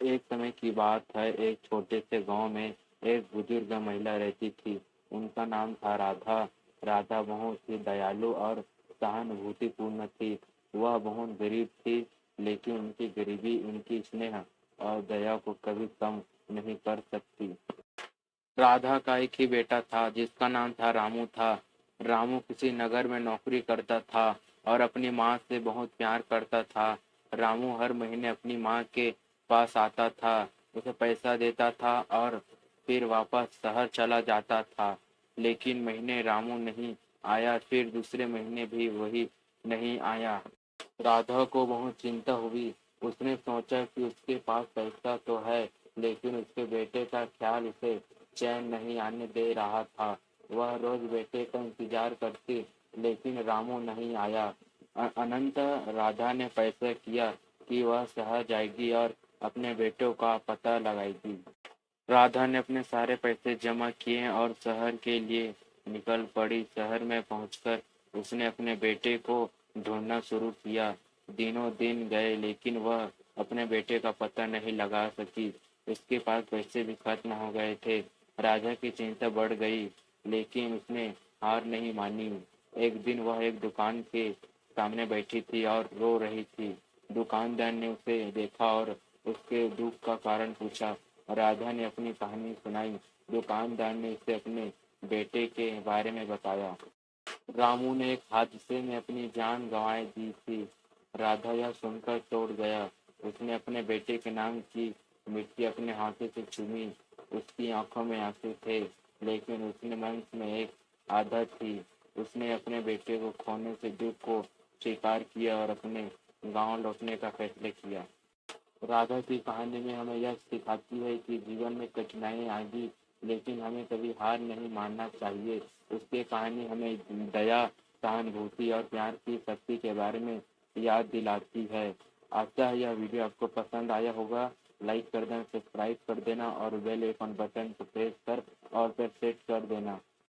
एक समय की बात है, एक छोटे से गांव में एक बुजुर्ग महिला रहती थी। उनका नाम था राधा। राधा बहुत ही दयालु और सहानुभूतिपूर्ण थी। वह बहुत गरीब थी, लेकिन उनकी गरीबी उनकी स्नेह और दया को कभी कम नहीं कर सकती। राधा का एक ही बेटा था, जिसका नाम था रामू था। रामू किसी नगर में नौकरी करता था और अपनी माँ से बहुत प्यार करता था। रामू हर महीने अपनी माँ के पास आता था, उसे पैसा देता था और फिर वापस शहर चला जाता था। लेकिन महीने रामू नहीं आया, फिर दूसरे महीने भी वही नहीं आया। राधा को बहुत चिंता हुई। उसने सोचा कि उसके पास पैसा तो है, लेकिन उसके बेटे का ख्याल उसे चैन नहीं आने दे रहा था। वह रोज बेटे का इंतजार करती, लेकिन रामू नहीं आया। अनंत राधा ने फैसला किया कि वह शहर जाएगी और अपने बेटों का पता लगाएगी। राधा ने अपने सारे पैसे जमा किए और शहर के लिए निकल पड़ी। शहर में पहुंचकर उसने अपने बेटे को ढूंढना शुरू किया। दिनों दिन गए, लेकिन वह अपने बेटे का पता नहीं लगा सकी। उसके पास पैसे भी खत्म हो गए थे। राधा की चिंता बढ़ गई, लेकिन उसने हार नहीं मानी। एक दिन वह एक दुकान के सामने बैठी थी और रो रही थी। दुकानदार ने उसे देखा और उसके दुख का कारण पूछा। राधा ने अपनी कहानी सुनाई। दुकानदार ने उसे अपने बेटे के बारे में बताया। रामू ने एक हादसे में अपनी जान गंवा दी थी। राधा यह सुनकर तोड़ गया। उसने अपने बेटे के नाम की मिट्टी अपने हाथों से चूमी। उसकी आंखों में आंसू थे, लेकिन उसके मन में एक आदत थी। उसने अपने बेटे को खोने से दुख को स्वीकार किया और अपने गांव लौटने का फैसला किया। राधा की कहानी में हमें यह सिखाती है कि जीवन में कठिनाई आएगी, लेकिन हमें कभी हार नहीं मानना चाहिए। उसकी कहानी हमें दया, सहानुभूति और प्यार की शक्ति के बारे में याद दिलाती है। आशा है यह वीडियो आपको पसंद आया होगा। लाइक कर देना, सब्सक्राइब कर देना और बेल आइकन बटन को प्रेस कर और फिर सेट कर देना।